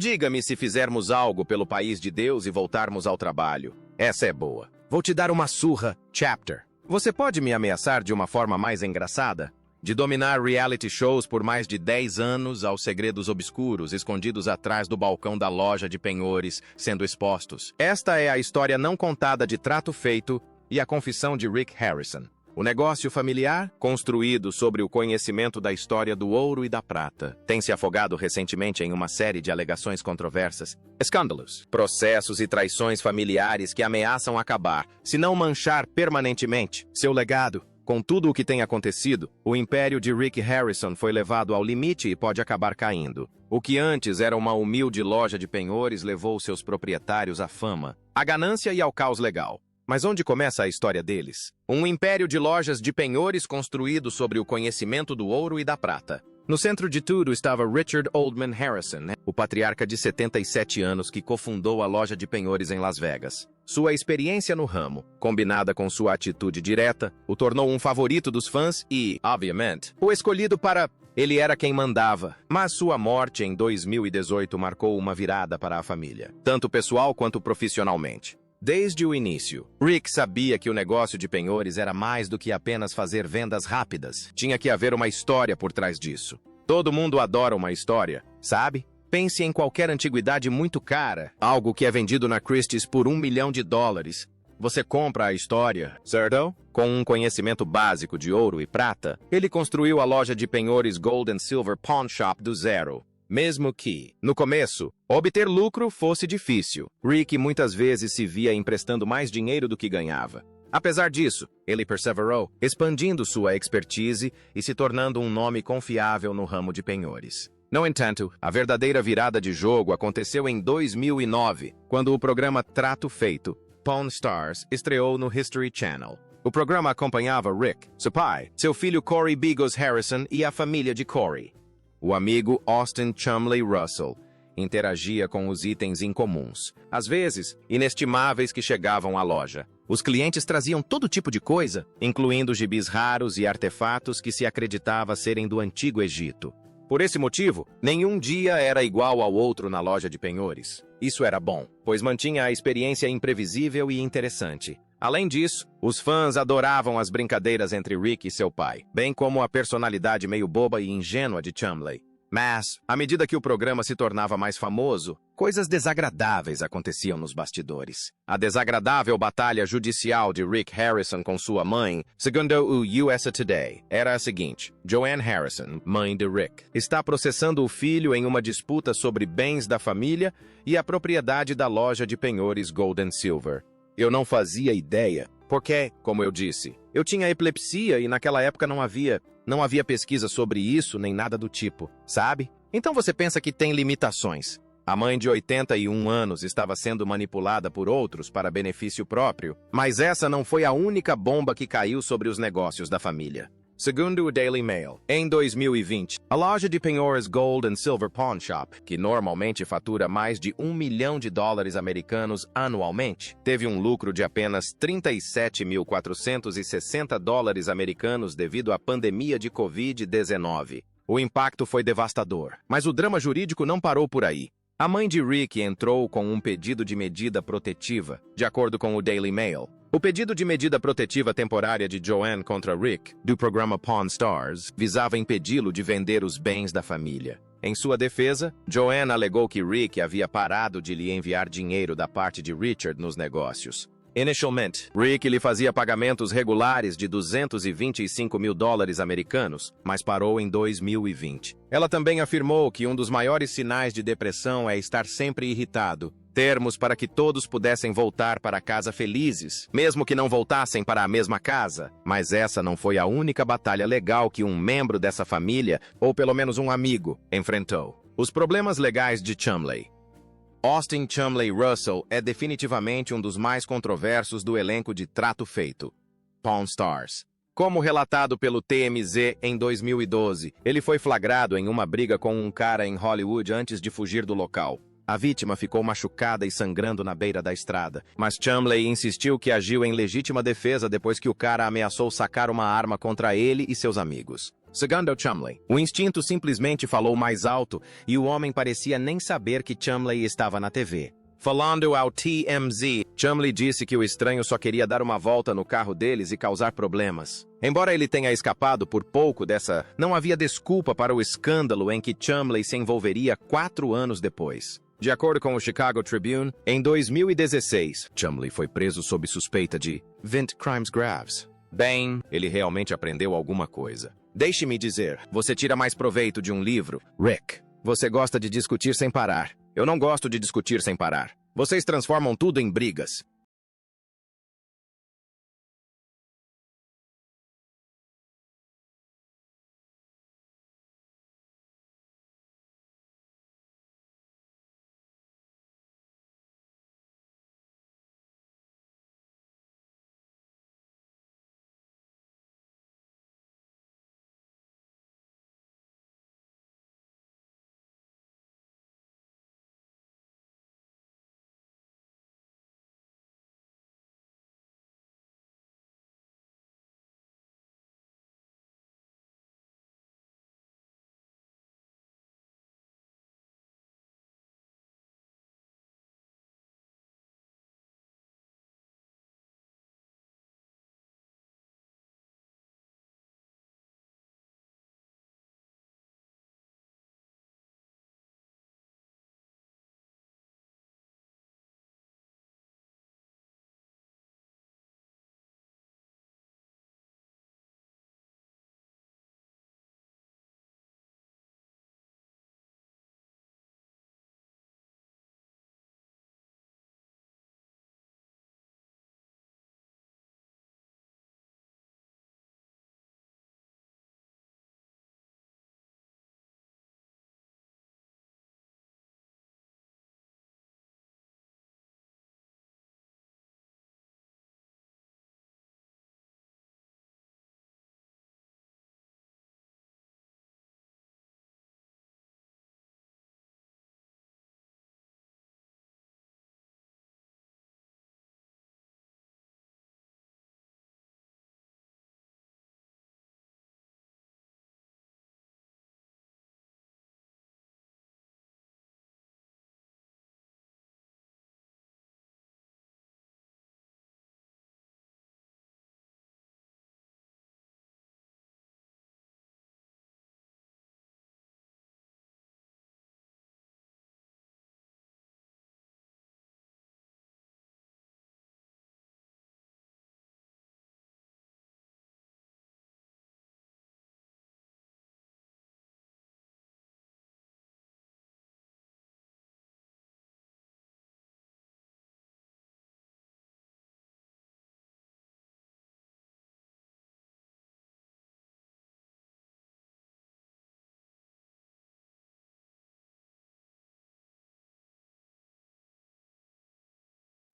Diga-me se fizermos algo pelo país de Deus e voltarmos ao trabalho. Essa é boa. Vou te dar uma surra, Chapter. Você pode me ameaçar de uma forma mais engraçada? De dominar reality shows por mais de 10 anos aos segredos obscuros escondidos atrás do balcão da loja de penhores sendo expostos. Esta é a história não contada de Trato Feito e a confissão de Rick Harrison. O negócio familiar, construído sobre o conhecimento da história do ouro e da prata, tem se afogado recentemente em uma série de alegações controversas, escândalos, processos e traições familiares que ameaçam acabar, se não manchar permanentemente, seu legado. Com tudo o que tem acontecido, o império de Rick Harrison foi levado ao limite e pode acabar caindo. O que antes era uma humilde loja de penhores levou seus proprietários à fama, à ganância e ao caos legal. Mas onde começa a história deles? Um império de lojas de penhores construído sobre o conhecimento do ouro e da prata. No centro de tudo estava Richard Oldman Harrison, o patriarca de 77 anos que cofundou a loja de penhores em Las Vegas. Sua experiência no ramo, combinada com sua atitude direta, o tornou um favorito dos fãs e, obviamente, o escolhido para... Ele era quem mandava, mas sua morte em 2018 marcou uma virada para a família, tanto pessoal quanto profissionalmente. Desde o início, Rick sabia que o negócio de penhores era mais do que apenas fazer vendas rápidas. Tinha que haver uma história por trás disso. Todo mundo adora uma história, sabe? Pense em qualquer antiguidade muito cara, algo que é vendido na Christie's por $1 milhão. Você compra a história, certo? Com um conhecimento básico de ouro e prata, ele construiu a loja de penhores Gold and Silver Pawn Shop do zero. Mesmo que, no começo, obter lucro fosse difícil, Rick muitas vezes se via emprestando mais dinheiro do que ganhava. Apesar disso, ele perseverou, expandindo sua expertise e se tornando um nome confiável no ramo de penhores. No entanto, a verdadeira virada de jogo aconteceu em 2009, quando o programa Trato Feito, Pawn Stars, estreou no History Channel. O programa acompanhava Rick, seu pai, seu filho Corey Bigos Harrison e a família de Corey. O amigo Austin Chumley Russell interagia com os itens incomuns, às vezes inestimáveis que chegavam à loja. Os clientes traziam todo tipo de coisa, incluindo gibis raros e artefatos que se acreditava serem do Antigo Egito. Por esse motivo, nenhum dia era igual ao outro na loja de penhores. Isso era bom, pois mantinha a experiência imprevisível e interessante. Além disso, os fãs adoravam as brincadeiras entre Rick e seu pai, bem como a personalidade meio boba e ingênua de Chumley. Mas, à medida que o programa se tornava mais famoso, coisas desagradáveis aconteciam nos bastidores. A desagradável batalha judicial de Rick Harrison com sua mãe, segundo o USA Today, era a seguinte: Joanne Harrison, mãe de Rick, está processando o filho em uma disputa sobre bens da família e a propriedade da loja de penhores Gold and Silver. Eu não fazia ideia, porque, como eu disse, eu tinha epilepsia e naquela época não havia pesquisa sobre isso nem nada do tipo, sabe? Então você pensa que tem limitações. A mãe de 81 anos estava sendo manipulada por outros para benefício próprio, mas essa não foi a única bomba que caiu sobre os negócios da família. Segundo o Daily Mail, em 2020, a loja de penhores Gold and Silver Pawn Shop, que normalmente fatura mais de $1 milhão americanos anualmente, teve um lucro de apenas $37.460 americanos devido à pandemia de Covid-19. O impacto foi devastador, mas o drama jurídico não parou por aí. A mãe de Rick entrou com um pedido de medida protetiva, de acordo com o Daily Mail. O pedido de medida protetiva temporária de Joanne contra Rick, do programa Pawn Stars, visava impedi-lo de vender os bens da família. Em sua defesa, Joanne alegou que Rick havia parado de lhe enviar dinheiro da parte de Richard nos negócios. Inicialmente, Rick lhe fazia pagamentos regulares de $225 mil americanos, mas parou em 2020. Ela também afirmou que um dos maiores sinais de depressão é estar sempre irritado, termos para que todos pudessem voltar para casa felizes, mesmo que não voltassem para a mesma casa. Mas essa não foi a única batalha legal que um membro dessa família, ou pelo menos um amigo, enfrentou. Os problemas legais de Chumley. Austin Chumley Russell é definitivamente um dos mais controversos do elenco de Trato Feito, Pawn Stars. Como relatado pelo TMZ em 2012, ele foi flagrado em uma briga com um cara em Hollywood antes de fugir do local. A vítima ficou machucada e sangrando na beira da estrada, mas Chumley insistiu que agiu em legítima defesa depois que o cara ameaçou sacar uma arma contra ele e seus amigos. Segundo Chumley, o instinto simplesmente falou mais alto e o homem parecia nem saber que Chumley estava na TV. Falando ao TMZ, Chumley disse que o estranho só queria dar uma volta no carro deles e causar problemas. Embora ele tenha escapado por pouco dessa, não havia desculpa para o escândalo em que Chumley se envolveria 4 anos depois. De acordo com o Chicago Tribune, em 2016, Chumley foi preso sob suspeita de 20 crimes graves. Bem, ele realmente aprendeu alguma coisa. Deixe-me dizer, você tira mais proveito de um livro. Rick, você gosta de discutir sem parar. Eu não gosto de discutir sem parar. Vocês transformam tudo em brigas.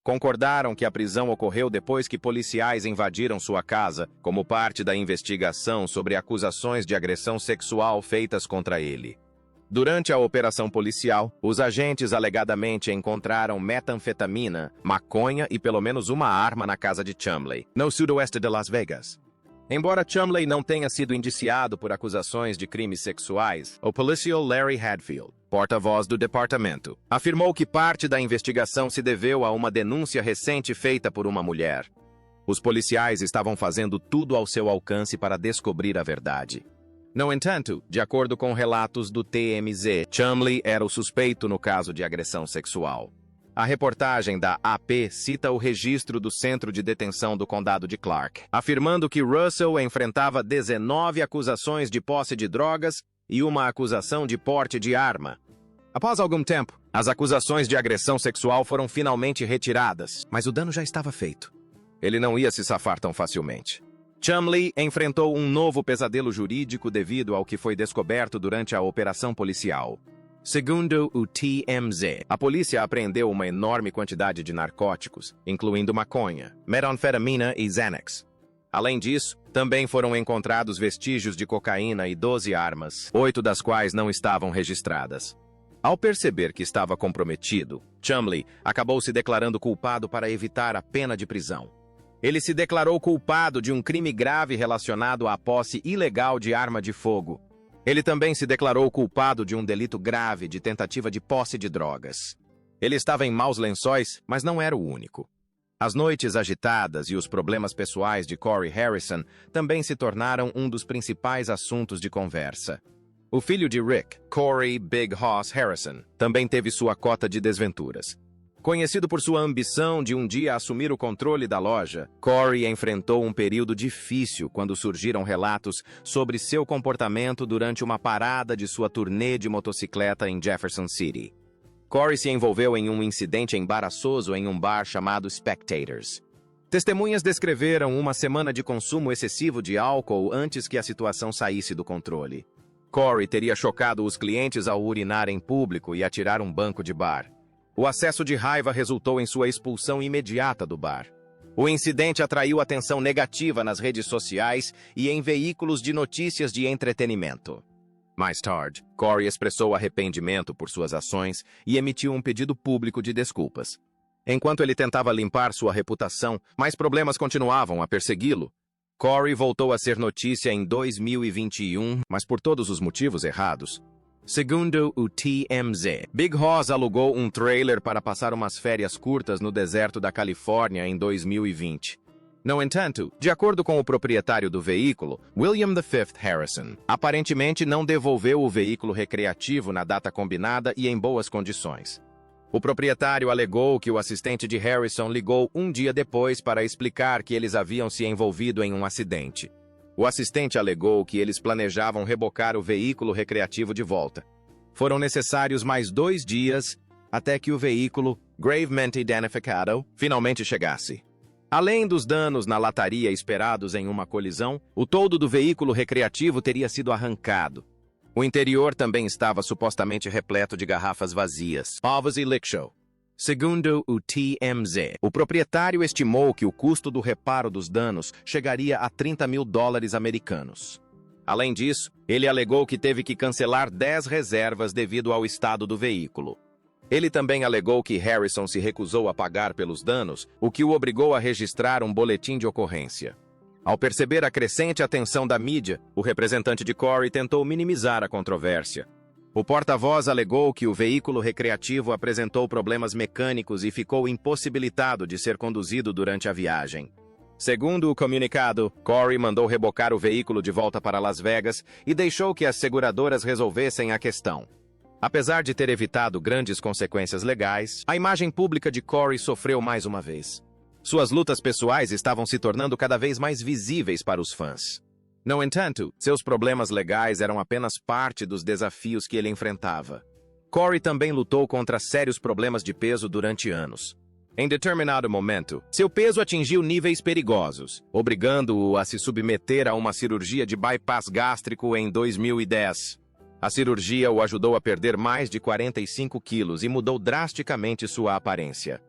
Concordaram que a prisão ocorreu depois que policiais invadiram sua casa, como parte da investigação sobre acusações de agressão sexual feitas contra ele. Durante a operação policial, os agentes alegadamente encontraram metanfetamina, maconha e pelo menos uma arma na casa de Chumley, no sudoeste de Las Vegas. Embora Chumley não tenha sido indiciado por acusações de crimes sexuais, o policial Larry Hadfield, porta-voz do departamento, afirmou que parte da investigação se deveu a uma denúncia recente feita por uma mulher. Os policiais estavam fazendo tudo ao seu alcance para descobrir a verdade. No entanto, de acordo com relatos do TMZ, Chumley era o suspeito no caso de agressão sexual. A reportagem da AP cita o registro do Centro de Detenção do Condado de Clark, afirmando que Russell enfrentava 19 acusações de posse de drogas e uma acusação de porte de arma. Após algum tempo, as acusações de agressão sexual foram finalmente retiradas, mas o dano já estava feito. Ele não ia se safar tão facilmente. Chumley enfrentou um novo pesadelo jurídico devido ao que foi descoberto durante a operação policial. Segundo o TMZ, a polícia apreendeu uma enorme quantidade de narcóticos, incluindo maconha, metanfetamina e Xanax. Além disso, também foram encontrados vestígios de cocaína e 12 armas, 8 das quais não estavam registradas. Ao perceber que estava comprometido, Chumley acabou se declarando culpado para evitar a pena de prisão. Ele se declarou culpado de um crime grave relacionado à posse ilegal de arma de fogo. Ele também se declarou culpado de um delito grave de tentativa de posse de drogas. Ele estava em maus lençóis, mas não era o único. As noites agitadas e os problemas pessoais de Corey Harrison também se tornaram um dos principais assuntos de conversa. O filho de Rick, Corey Big Hoss Harrison, também teve sua cota de desventuras. Conhecido por sua ambição de um dia assumir o controle da loja, Corey enfrentou um período difícil quando surgiram relatos sobre seu comportamento durante uma parada de sua turnê de motocicleta em Jefferson City. Corey se envolveu em um incidente embaraçoso em um bar chamado Spectators. Testemunhas descreveram uma semana de consumo excessivo de álcool antes que a situação saísse do controle. Corey teria chocado os clientes ao urinar em público e atirar um banco de bar. O acesso de raiva resultou em sua expulsão imediata do bar. O incidente atraiu atenção negativa nas redes sociais e em veículos de notícias de entretenimento. Mais tarde, Corey expressou arrependimento por suas ações e emitiu um pedido público de desculpas. Enquanto ele tentava limpar sua reputação, mais problemas continuavam a persegui-lo. Corey voltou a ser notícia em 2021, mas por todos os motivos errados. Segundo o TMZ, Big Hoss alugou um trailer para passar umas férias curtas no deserto da Califórnia em 2020. No entanto, de acordo com o proprietário do veículo, William V. Harrison, aparentemente não devolveu o veículo recreativo na data combinada e em boas condições. O proprietário alegou que o assistente de Harrison ligou um dia depois para explicar que eles haviam se envolvido em um acidente. O assistente alegou que eles planejavam rebocar o veículo recreativo de volta. Foram necessários mais 2 dias até que o veículo, gravemente identificado, finalmente chegasse. Além dos danos na lataria esperados em uma colisão, o toldo do veículo recreativo teria sido arrancado. O interior também estava supostamente repleto de garrafas vazias, ovos e lixo. Segundo o TMZ, o proprietário estimou que o custo do reparo dos danos chegaria a $30.000 americanos. Além disso, ele alegou que teve que cancelar 10 reservas devido ao estado do veículo. Ele também alegou que Harrison se recusou a pagar pelos danos, o que o obrigou a registrar um boletim de ocorrência. Ao perceber a crescente atenção da mídia, o representante de Corey tentou minimizar a controvérsia. O porta-voz alegou que o veículo recreativo apresentou problemas mecânicos e ficou impossibilitado de ser conduzido durante a viagem. Segundo o comunicado, Corey mandou rebocar o veículo de volta para Las Vegas e deixou que as seguradoras resolvessem a questão. Apesar de ter evitado grandes consequências legais, a imagem pública de Corey sofreu mais uma vez. Suas lutas pessoais estavam se tornando cada vez mais visíveis para os fãs. No entanto, seus problemas legais eram apenas parte dos desafios que ele enfrentava. Corey também lutou contra sérios problemas de peso durante anos. Em determinado momento, seu peso atingiu níveis perigosos, obrigando-o a se submeter a uma cirurgia de bypass gástrico em 2010. A cirurgia o ajudou a perder mais de 45 quilos e mudou drasticamente sua aparência.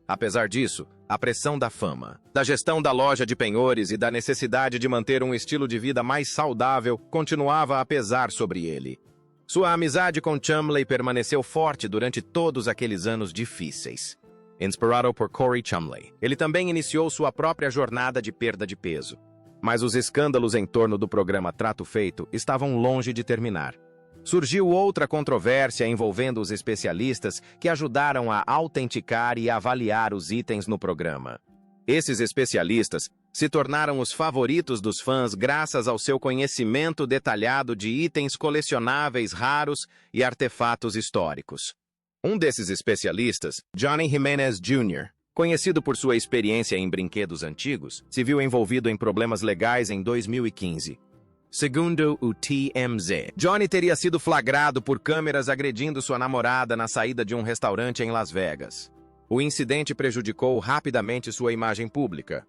Apesar disso, a pressão da fama, da gestão da loja de penhores e da necessidade de manter um estilo de vida mais saudável continuava a pesar sobre ele. Sua amizade com Chumley permaneceu forte durante todos aqueles anos difíceis. Inspirado por Corey Chumley, ele também iniciou sua própria jornada de perda de peso. Mas os escândalos em torno do programa Trato Feito estavam longe de terminar. Surgiu outra controvérsia envolvendo os especialistas que ajudaram a autenticar e avaliar os itens no programa. Esses especialistas se tornaram os favoritos dos fãs graças ao seu conhecimento detalhado de itens colecionáveis raros e artefatos históricos. Um desses especialistas, Johnny Jimenez Jr., conhecido por sua experiência em brinquedos antigos, se viu envolvido em problemas legais em 2015. Segundo o TMZ, Johnny teria sido flagrado por câmeras agredindo sua namorada na saída de um restaurante em Las Vegas. O incidente prejudicou rapidamente sua imagem pública.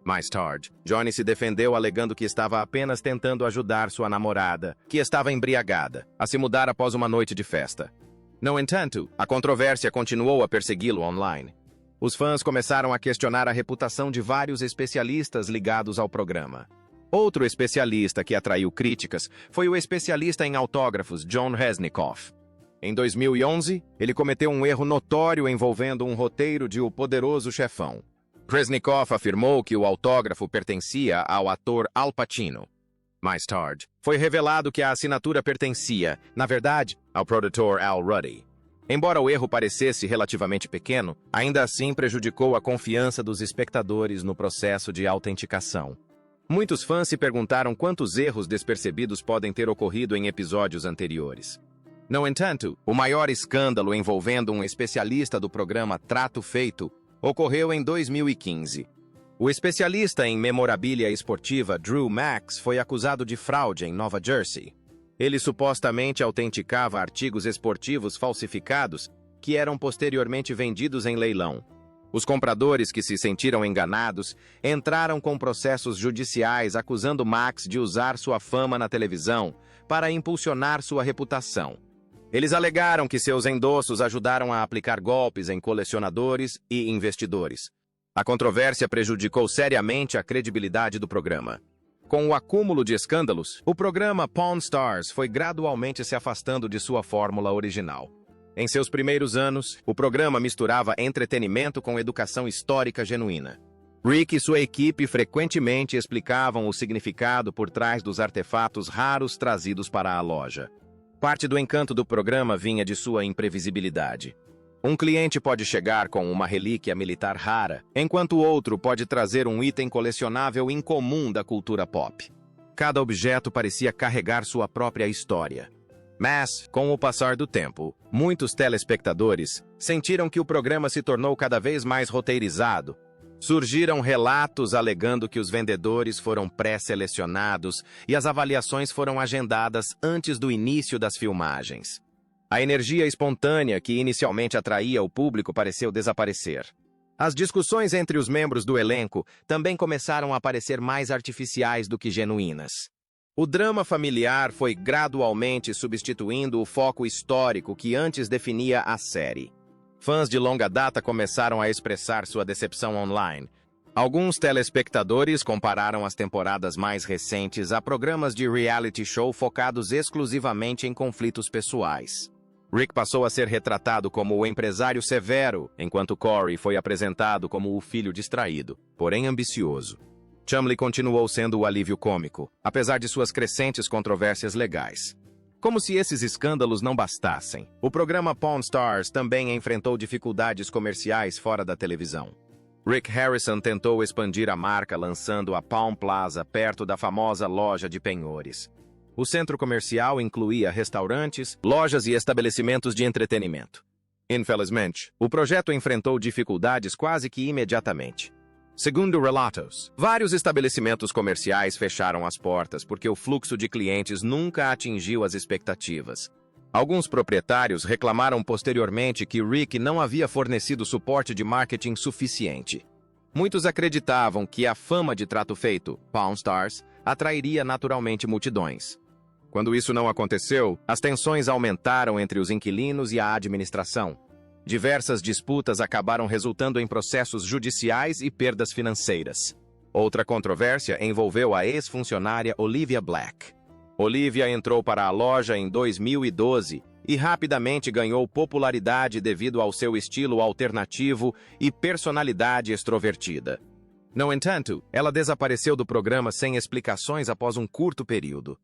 Mais tarde, Johnny se defendeu alegando que estava apenas tentando ajudar sua namorada, que estava embriagada, a se mudar após uma noite de festa. No entanto, a controvérsia continuou a persegui-lo online. Os fãs começaram a questionar a reputação de vários especialistas ligados ao programa. Outro especialista que atraiu críticas foi o especialista em autógrafos John Resnikoff. Em 2011, ele cometeu um erro notório envolvendo um roteiro de O Poderoso Chefão. Kresnikoff afirmou que o autógrafo pertencia ao ator Al Pacino. Mais tarde, foi revelado que a assinatura pertencia, na verdade, ao produtor Al Ruddy. Embora o erro parecesse relativamente pequeno, ainda assim prejudicou a confiança dos espectadores no processo de autenticação. Muitos fãs se perguntaram quantos erros despercebidos podem ter ocorrido em episódios anteriores. No entanto, o maior escândalo envolvendo um especialista do programa Trato Feito ocorreu em 2015. O especialista em memorabilia esportiva Drew Max foi acusado de fraude em Nova Jersey. Ele supostamente autenticava artigos esportivos falsificados que eram posteriormente vendidos em leilão. Os compradores que se sentiram enganados entraram com processos judiciais acusando Max de usar sua fama na televisão para impulsionar sua reputação. Eles alegaram que seus endossos ajudaram a aplicar golpes em colecionadores e investidores. A controvérsia prejudicou seriamente a credibilidade do programa. Com o acúmulo de escândalos, o programa Pawn Stars foi gradualmente se afastando de sua fórmula original. Em seus primeiros anos, o programa misturava entretenimento com educação histórica genuína. Rick e sua equipe frequentemente explicavam o significado por trás dos artefatos raros trazidos para a loja. Parte do encanto do programa vinha de sua imprevisibilidade. Um cliente pode chegar com uma relíquia militar rara, enquanto o outro pode trazer um item colecionável incomum da cultura pop. Cada objeto parecia carregar sua própria história. Mas, com o passar do tempo, muitos telespectadores sentiram que o programa se tornou cada vez mais roteirizado. Surgiram relatos alegando que os vendedores foram pré-selecionados e as avaliações foram agendadas antes do início das filmagens. A energia espontânea que inicialmente atraía o público pareceu desaparecer. As discussões entre os membros do elenco também começaram a parecer mais artificiais do que genuínas. O drama familiar foi gradualmente substituindo o foco histórico que antes definia a série. Fãs de longa data começaram a expressar sua decepção online. Alguns telespectadores compararam as temporadas mais recentes a programas de reality show focados exclusivamente em conflitos pessoais. Rick passou a ser retratado como o empresário severo, enquanto Corey foi apresentado como o filho distraído, porém ambicioso. Chumlee continuou sendo o alívio cômico, apesar de suas crescentes controvérsias legais. Como se esses escândalos não bastassem, o programa Pawn Stars também enfrentou dificuldades comerciais fora da televisão. Rick Harrison tentou expandir a marca lançando a Pawn Plaza perto da famosa loja de penhores. O centro comercial incluía restaurantes, lojas e estabelecimentos de entretenimento. Infelizmente, o projeto enfrentou dificuldades quase que imediatamente. Segundo relatos, vários estabelecimentos comerciais fecharam as portas porque o fluxo de clientes nunca atingiu as expectativas. Alguns proprietários reclamaram posteriormente que Rick não havia fornecido suporte de marketing suficiente. Muitos acreditavam que a fama de Trato Feito, Pawn Stars, atrairia naturalmente multidões. Quando isso não aconteceu, as tensões aumentaram entre os inquilinos e a administração. Diversas disputas acabaram resultando em processos judiciais e perdas financeiras. Outra controvérsia envolveu a ex-funcionária Olivia Black. Olivia entrou para a loja em 2012 e rapidamente ganhou popularidade devido ao seu estilo alternativo e personalidade extrovertida. No entanto, ela desapareceu do programa sem explicações após um curto período.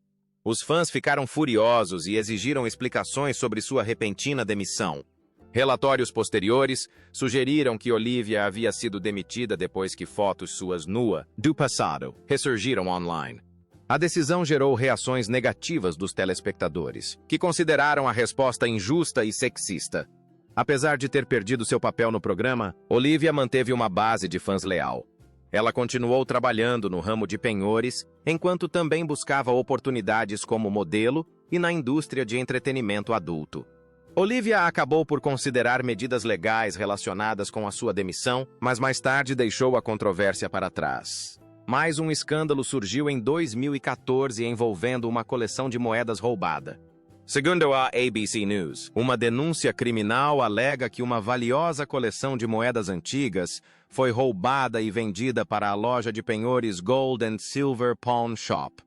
Os fãs ficaram furiosos e exigiram explicações sobre sua repentina demissão. Relatórios posteriores sugeriram que Olivia havia sido demitida depois que fotos suas nua, do passado, ressurgiram online. A decisão gerou reações negativas dos telespectadores, que consideraram a resposta injusta e sexista. Apesar de ter perdido seu papel no programa, Olivia manteve uma base de fãs leal. Ela continuou trabalhando no ramo de penhores, enquanto também buscava oportunidades como modelo e na indústria de entretenimento adulto. Olivia acabou por considerar medidas legais relacionadas com a sua demissão, mas mais tarde deixou a controvérsia para trás. Mais um escândalo surgiu em 2014 envolvendo uma coleção de moedas roubada. Segundo a ABC News, uma denúncia criminal alega que uma valiosa coleção de moedas antigas foi roubada e vendida para a loja de penhores Gold and Silver Pawn Shop.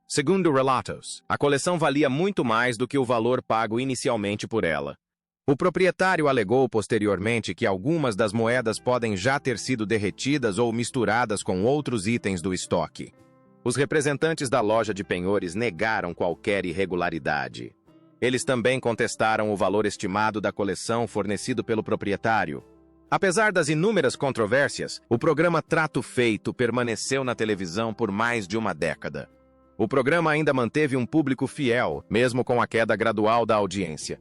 Segundo relatos, a coleção valia muito mais do que o valor pago inicialmente por ela. O proprietário alegou posteriormente que algumas das moedas podem já ter sido derretidas ou misturadas com outros itens do estoque. Os representantes da loja de penhores negaram qualquer irregularidade. Eles também contestaram o valor estimado da coleção fornecido pelo proprietário. Apesar das inúmeras controvérsias, o programa Trato Feito permaneceu na televisão por mais de uma década. O programa ainda manteve um público fiel, mesmo com a queda gradual da audiência.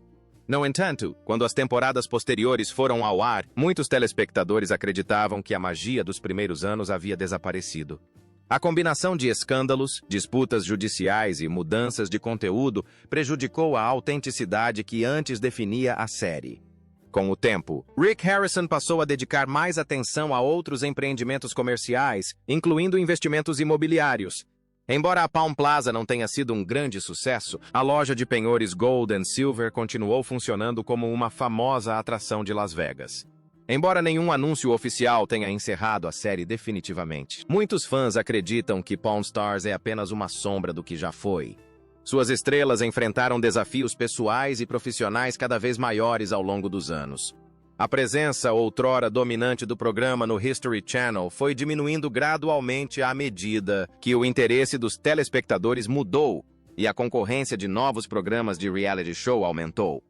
No entanto, quando as temporadas posteriores foram ao ar, muitos telespectadores acreditavam que a magia dos primeiros anos havia desaparecido. A combinação de escândalos, disputas judiciais e mudanças de conteúdo prejudicou a autenticidade que antes definia a série. Com o tempo, Rick Harrison passou a dedicar mais atenção a outros empreendimentos comerciais, incluindo investimentos imobiliários. Embora a Palm Plaza não tenha sido um grande sucesso, a loja de penhores Gold and Silver continuou funcionando como uma famosa atração de Las Vegas. Embora nenhum anúncio oficial tenha encerrado a série definitivamente, muitos fãs acreditam que Pawn Stars é apenas uma sombra do que já foi. Suas estrelas enfrentaram desafios pessoais e profissionais cada vez maiores ao longo dos anos. A presença outrora dominante do programa no History Channel foi diminuindo gradualmente à medida que o interesse dos telespectadores mudou e a concorrência de novos programas de reality show aumentou.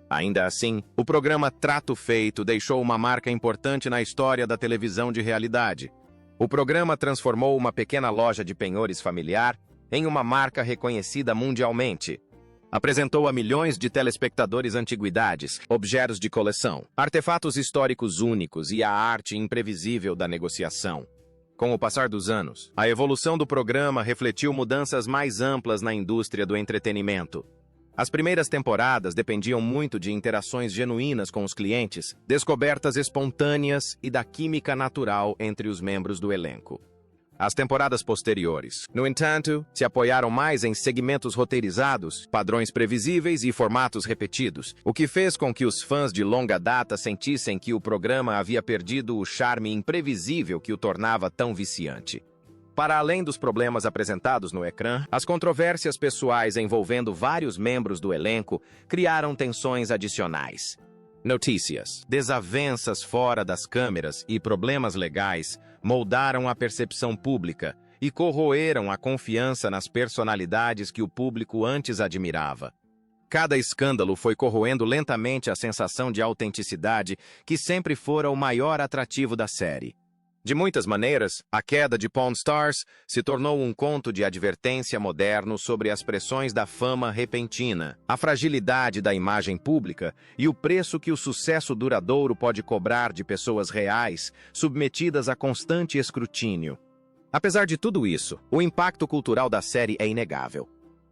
Ainda assim, o programa Trato Feito deixou uma marca importante na história da televisão de realidade. O programa transformou uma pequena loja de penhores familiar em uma marca reconhecida mundialmente. Apresentou a milhões de telespectadores antiguidades, objetos de coleção, artefatos históricos únicos e a arte imprevisível da negociação. Com o passar dos anos, a evolução do programa refletiu mudanças mais amplas na indústria do entretenimento. As primeiras temporadas dependiam muito de interações genuínas com os clientes, descobertas espontâneas e da química natural entre os membros do elenco. As temporadas posteriores, no entanto, se apoiaram mais em segmentos roteirizados, padrões previsíveis e formatos repetidos, o que fez com que os fãs de longa data sentissem que o programa havia perdido o charme imprevisível que o tornava tão viciante. Para além dos problemas apresentados no ecrã, as controvérsias pessoais envolvendo vários membros do elenco criaram tensões adicionais. Notícias, desavenças fora das câmeras e problemas legais moldaram a percepção pública e corroeram a confiança nas personalidades que o público antes admirava. Cada escândalo foi corroendo lentamente a sensação de autenticidade que sempre fora o maior atrativo da série. De muitas maneiras, a queda de Pawn Stars se tornou um conto de advertência moderno sobre as pressões da fama repentina, a fragilidade da imagem pública e o preço que o sucesso duradouro pode cobrar de pessoas reais, submetidas a constante escrutínio. Apesar de tudo isso, o impacto cultural da série é inegável.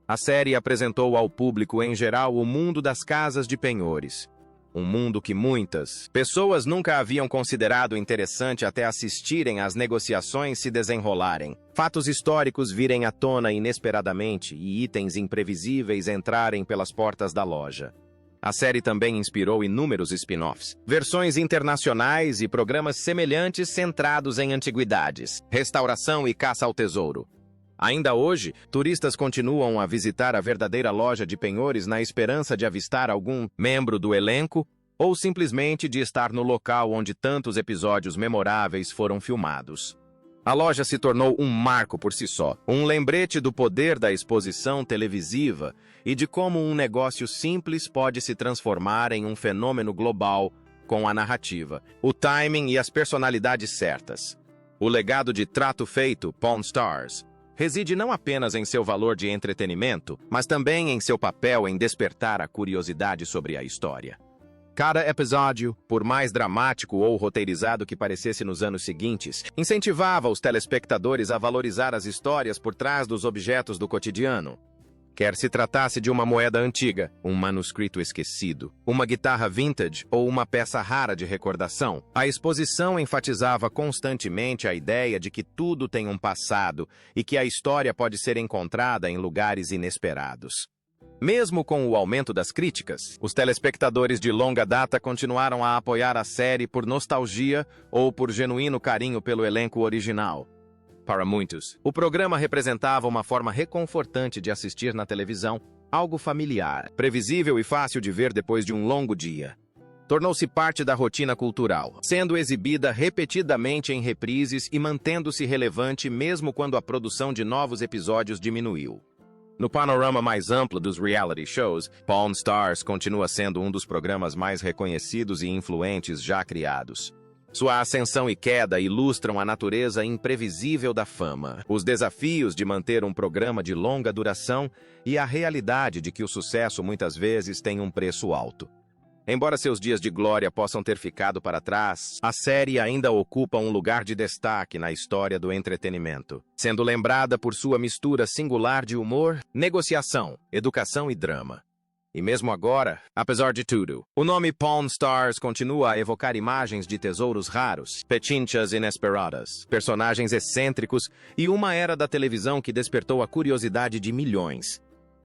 A série apresentou ao público em geral o mundo das casas de penhores. Um mundo que muitas pessoas nunca haviam considerado interessante até assistirem às negociações se desenrolarem, fatos históricos virem à tona inesperadamente e itens imprevisíveis entrarem pelas portas da loja. A série também inspirou inúmeros spin-offs, versões internacionais e programas semelhantes centrados em antiguidades, restauração e caça ao tesouro. Ainda hoje, turistas continuam a visitar a verdadeira loja de penhores na esperança de avistar algum membro do elenco ou simplesmente de estar no local onde tantos episódios memoráveis foram filmados. A loja se tornou um marco por si só, um lembrete do poder da exposição televisiva e de como um negócio simples pode se transformar em um fenômeno global com a narrativa, o timing e as personalidades certas. O legado de Trato Feito, Pawn Stars, reside não apenas em seu valor de entretenimento, mas também em seu papel em despertar a curiosidade sobre a história. Cada episódio, por mais dramático ou roteirizado que parecesse nos anos seguintes, incentivava os telespectadores a valorizar as histórias por trás dos objetos do cotidiano. Quer se tratasse de uma moeda antiga, um manuscrito esquecido, uma guitarra vintage ou uma peça rara de recordação, a exposição enfatizava constantemente a ideia de que tudo tem um passado e que a história pode ser encontrada em lugares inesperados. Mesmo com o aumento das críticas, os telespectadores de longa data continuaram a apoiar a série por nostalgia ou por genuíno carinho pelo elenco original. Para muitos, o programa representava uma forma reconfortante de assistir na televisão, algo familiar, previsível e fácil de ver depois de um longo dia. Tornou-se parte da rotina cultural, sendo exibida repetidamente em reprises e mantendo-se relevante mesmo quando a produção de novos episódios diminuiu. No panorama mais amplo dos reality shows, Pawn Stars continua sendo um dos programas mais reconhecidos e influentes já criados. Sua ascensão e queda ilustram a natureza imprevisível da fama, os desafios de manter um programa de longa duração e a realidade de que o sucesso muitas vezes tem um preço alto. Embora seus dias de glória possam ter ficado para trás, a série ainda ocupa um lugar de destaque na história do entretenimento, sendo lembrada por sua mistura singular de humor, negociação, educação e drama. E mesmo agora, apesar de tudo, o nome Pawn Stars continua a evocar imagens de tesouros raros, pechinchas inesperadas, personagens excêntricos e uma era da televisão que despertou a curiosidade de milhões.